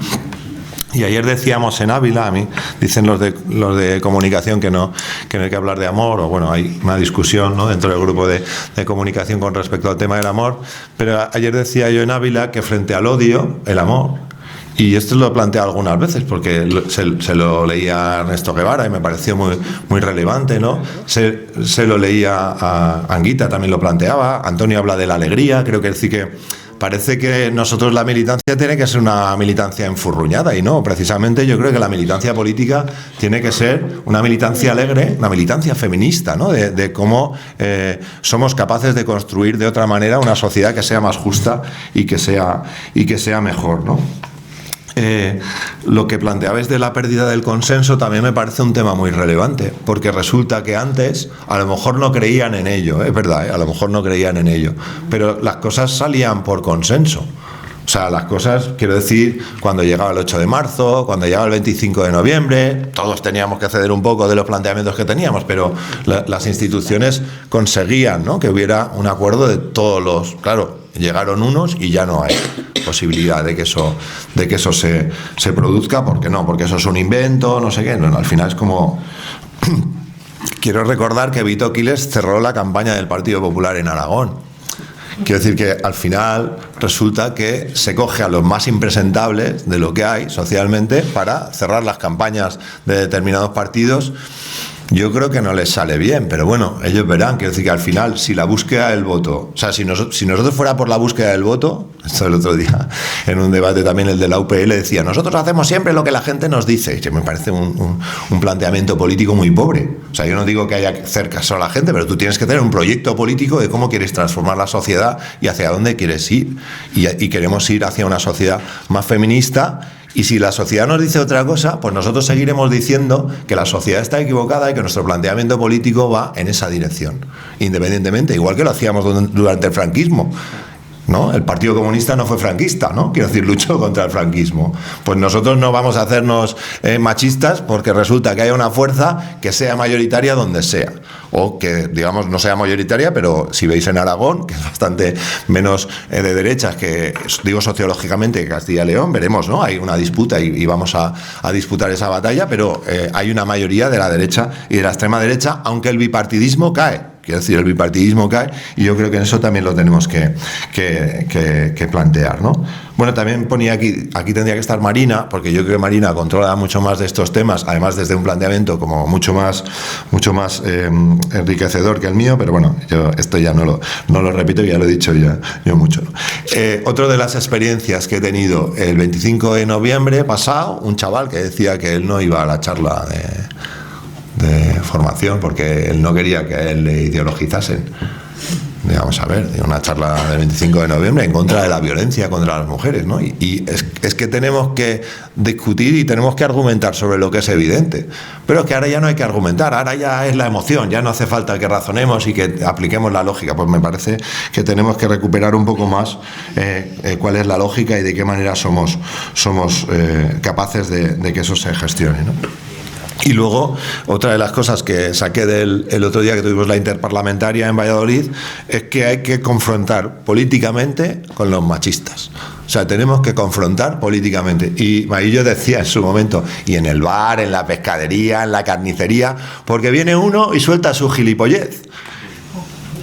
Y ayer decíamos en Ávila, a mí dicen los de comunicación que no hay que hablar de amor, o bueno, hay una discusión, ¿no?, dentro del grupo de comunicación con respecto al tema del amor, pero ayer decía yo en Ávila que frente al odio, el amor, y esto lo he planteado algunas veces porque se lo leía a Ernesto Guevara y me pareció muy relevante, ¿no? Se lo leía a Anguita, también lo planteaba, Antonio habla de la alegría, creo que decir que parece que nosotros la militancia tiene que ser una militancia enfurruñada y no, precisamente yo creo que la militancia política tiene que ser una militancia alegre, una militancia feminista, ¿no? De cómo somos capaces de construir de otra manera una sociedad que sea más justa y que sea mejor, ¿no? Lo que planteabais de la pérdida del consenso también me parece un tema muy relevante, porque resulta que antes a lo mejor no creían en ello, es verdad, a lo mejor no creían en ello, pero las cosas salían por consenso. O sea, las cosas, quiero decir, cuando llegaba el 8 de marzo, cuando llegaba el 25 de noviembre, todos teníamos que ceder un poco de los planteamientos que teníamos, pero las instituciones conseguían, ¿no?, que hubiera un acuerdo de todos los... Claro, llegaron unos y ya no hay posibilidad de que eso se produzca, porque no, porque eso es un invento, no sé qué, no, al final es como... Quiero recordar que Vito Quiles cerró la campaña del Partido Popular en Aragón. Quiero decir que al final resulta que se coge a los más impresentables de lo que hay socialmente para cerrar las campañas de determinados partidos. Yo creo que no les sale bien, pero bueno, ellos verán. Quiero decir que al final, si la búsqueda del voto, o sea, si nosotros fuera por la búsqueda del voto, esto el otro día en un debate también el de la UPL decía, nosotros hacemos siempre lo que la gente nos dice, que me parece un planteamiento político muy pobre. O sea, yo no digo que haya que hacer caso a la gente, pero tú tienes que tener un proyecto político de cómo quieres transformar la sociedad y hacia dónde quieres ir. Y queremos ir hacia una sociedad más feminista. Y si la sociedad nos dice otra cosa, pues nosotros seguiremos diciendo que la sociedad está equivocada y que nuestro planteamiento político va en esa dirección, independientemente, igual que lo hacíamos durante el franquismo, ¿no? El Partido Comunista no fue franquista, ¿no? Quiero decir, luchó contra el franquismo. Pues nosotros no vamos a hacernos machistas porque resulta que haya una fuerza que sea mayoritaria donde sea. O que, digamos, no sea mayoritaria, pero si veis en Aragón, que es bastante menos de derechas que, digo, sociológicamente, que Castilla y León, veremos, ¿no? Hay una disputa y vamos a disputar esa batalla, pero hay una mayoría de la derecha y de la extrema derecha, aunque el bipartidismo cae. Quiero decir, el bipartidismo cae y yo creo que en eso también lo tenemos que plantear, ¿no? Bueno, también ponía aquí tendría que estar Marina, porque yo creo que Marina controla mucho más de estos temas, además desde un planteamiento como mucho más enriquecedor que el mío, pero bueno, yo esto ya no lo repito, ya lo he dicho yo mucho, ¿no? Otra de las experiencias que he tenido el 25 de noviembre pasado, un chaval que decía que él no iba a la charla de formación porque él no quería que a él le ideologizasen. Vamos a ver, una charla del 25 de noviembre en contra de la violencia contra las mujeres, ¿no? Y es que tenemos que discutir y tenemos que argumentar sobre lo que es evidente, pero es que ahora ya no hay que argumentar, ahora ya es la emoción, ya no hace falta que razonemos y que apliquemos la lógica. Pues me parece que tenemos que recuperar un poco más cuál es la lógica y de qué manera somos capaces de que eso se gestione, ¿no? Y luego, otra de las cosas que saqué el otro día que tuvimos la interparlamentaria en Valladolid es que hay que confrontar políticamente con los machistas. O sea, tenemos que confrontar políticamente. Y Maillo decía en su momento, y en el bar, en la pescadería, en la carnicería, porque viene uno y suelta su gilipollez.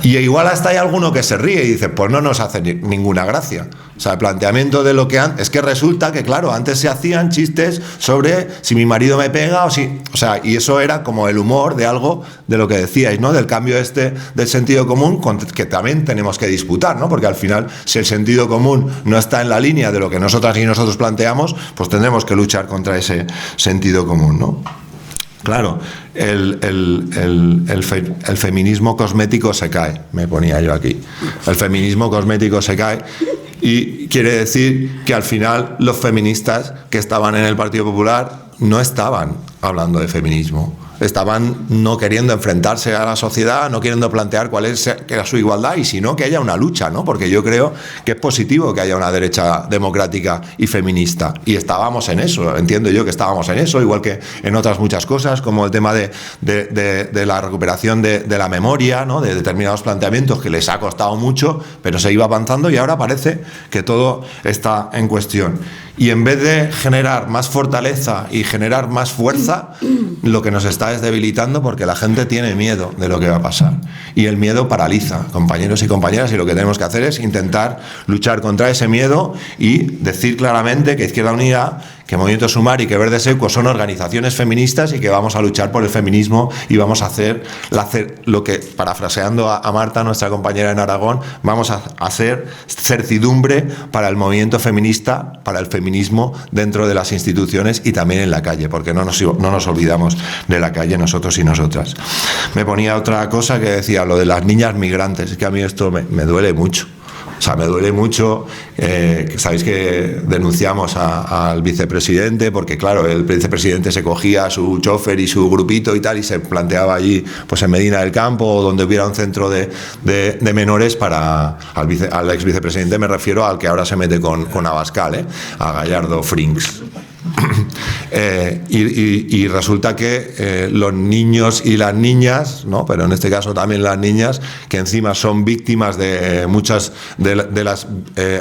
Y igual hasta hay alguno que se ríe y dice, pues no nos hace ninguna gracia. O sea, el planteamiento de lo que es que resulta que, claro, antes se hacían chistes sobre si mi marido me pega o si... O sea, y eso era como el humor de algo de lo que decíais, ¿no? Del cambio del sentido común, que también tenemos que disputar, ¿no? Porque al final, si el sentido común no está en la línea de lo que nosotras y nosotros planteamos, pues tendremos que luchar contra ese sentido común, ¿no? Claro, el feminismo cosmético se cae, me ponía yo aquí. El feminismo cosmético se cae Y quiere decir que al final los feministas que estaban en el Partido Popular no estaban hablando de feminismo. Estaban no queriendo enfrentarse a la sociedad, no queriendo plantear cuál era su igualdad, y sino que haya una lucha, ¿no? Porque yo creo que es positivo que haya una derecha democrática y feminista. Y estábamos en eso, entiendo yo que estábamos en eso, igual que en otras muchas cosas, como el tema de la recuperación de la memoria, ¿no? De determinados planteamientos que les ha costado mucho, pero se iba avanzando y ahora parece que todo está en cuestión. Y en vez de generar más fortaleza y generar más fuerza, lo que nos está es debilitando, porque la gente tiene miedo de lo que va a pasar. Y el miedo paraliza, compañeros y compañeras, y lo que tenemos que hacer es intentar luchar contra ese miedo y decir claramente que Izquierda Unida, que Movimiento Sumar y que Verde Seco son organizaciones feministas y que vamos a luchar por el feminismo y vamos a hacer lo que, parafraseando a Marta, nuestra compañera en Aragón, vamos a hacer certidumbre para el movimiento feminista, para el feminismo dentro de las instituciones y también en la calle, porque no nos olvidamos de la calle nosotros y nosotras. Me ponía otra cosa que decía, lo de las niñas migrantes, es que a mí esto me duele mucho. O sea, me duele mucho, sabéis que denunciamos al vicepresidente, porque claro, el vicepresidente se cogía a su chofer y su grupito y tal, y se planteaba allí, pues en Medina del Campo, o donde hubiera un centro de menores para al ex vicepresidente, me refiero al que ahora se mete con Abascal, a Gallardo Frings. Y resulta que los niños y las niñas, ¿no? Pero en este caso también las niñas, que encima son víctimas de muchas de las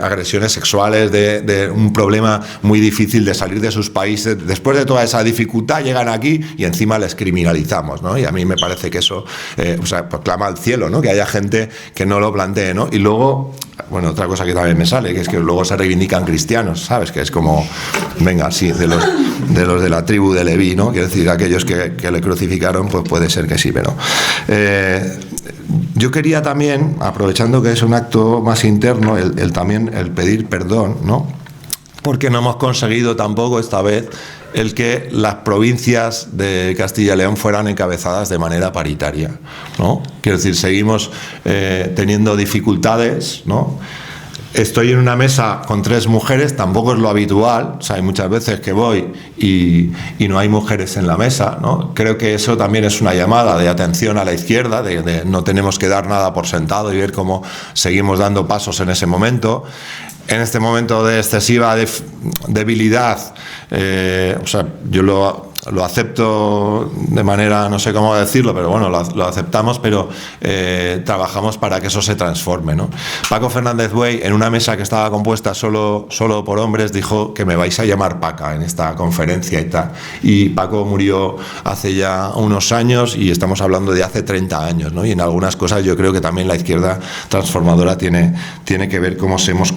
agresiones sexuales, de un problema muy difícil de salir de sus países, después de toda esa dificultad llegan aquí y encima les criminalizamos, ¿no? Y a mí me parece que eso pues clama al cielo, ¿no? Que haya gente que no lo plantee, ¿no? Y luego, bueno, otra cosa que también me sale, que es que luego se reivindican cristianos, ¿sabes? Que es como, venga, sí, de los de la tribu de Leví, ¿no? Quiero decir, aquellos que le crucificaron, pues puede ser que sí, pero... yo quería también, aprovechando que es un acto más interno, también el pedir perdón, ¿no? Porque no hemos conseguido tampoco esta vez el que las provincias de Castilla y León fueran encabezadas de manera paritaria, ¿no? Quiero decir, seguimos teniendo dificultades, ¿no? Estoy en una mesa con 3 mujeres, tampoco es lo habitual, o sea, hay muchas veces que voy y no hay mujeres en la mesa, ¿no? Creo que eso también es una llamada de atención a la izquierda, de no tenemos que dar nada por sentado y ver cómo seguimos dando pasos en ese momento. En este momento de excesiva debilidad, o sea, yo lo acepto de manera, no sé cómo decirlo, pero bueno, lo aceptamos, pero trabajamos para que eso se transforme, ¿no? Paco Fernández Buey, en una mesa que estaba compuesta solo por hombres, dijo que me vais a llamar Paca en esta conferencia y tal. Y Paco murió hace ya unos años y estamos hablando de hace 30 años, ¿no? Y en algunas cosas yo creo que también la izquierda transformadora tiene que ver cómo somos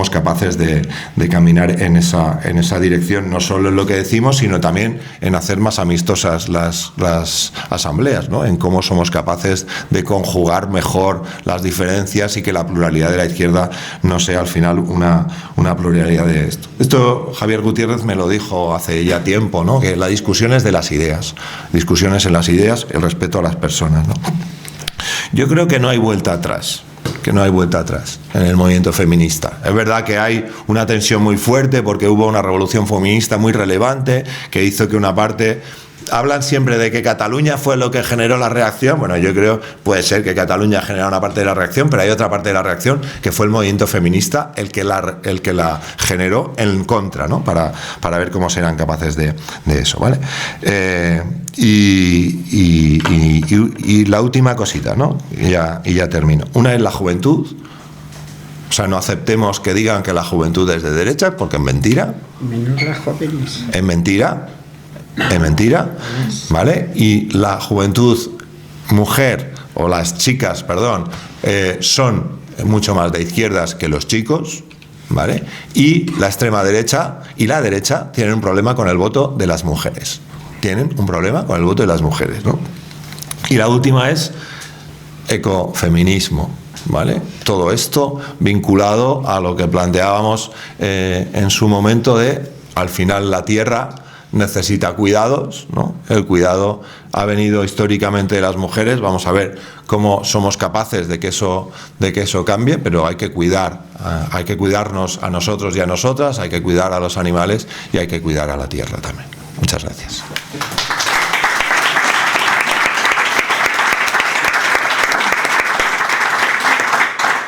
capaces de caminar en esa dirección, no solo en lo que decimos, sino también en hacer más amistosas las asambleas, ¿no? En cómo somos capaces de conjugar mejor las diferencias y que la pluralidad de la izquierda no sea al final una pluralidad de esto. Esto Javier Gutiérrez me lo dijo hace ya tiempo, ¿no? Que la discusión es de las ideas, discusiones en las ideas, el respeto a las personas, ¿no? Yo creo que no hay vuelta atrás. Que no hay vuelta atrás en el movimiento feminista. Es verdad que hay una tensión muy fuerte porque hubo una revolución feminista muy relevante que hizo que una parte... Hablan siempre de que Cataluña fue lo que generó la reacción. Bueno, yo creo, puede ser que Cataluña generara una parte de la reacción, pero hay otra parte de la reacción que fue el movimiento feminista el que la generó en contra, ¿no? Para ver cómo serán capaces de eso, ¿vale? Y la última cosita, ¿no? Y ya termino. Una es la juventud. O sea, no aceptemos que digan que la juventud es de derecha, porque es mentira. Menos las jóvenes. Es mentira. Es mentira, ¿vale? Y la juventud mujer, o las chicas, perdón, son mucho más de izquierdas que los chicos, ¿vale? Y la extrema derecha y la derecha tienen un problema con el voto de las mujeres. Tienen un problema con el voto de las mujeres, ¿no? Y la última es ecofeminismo, ¿vale? Todo esto vinculado a lo que planteábamos en su momento de, al final, la tierra necesita cuidados, ¿no? El cuidado ha venido históricamente de las mujeres. Vamos a ver cómo somos capaces de que eso cambie, pero hay que cuidarnos a nosotros y a nosotras, hay que cuidar a los animales y hay que cuidar a la tierra también. Muchas gracias.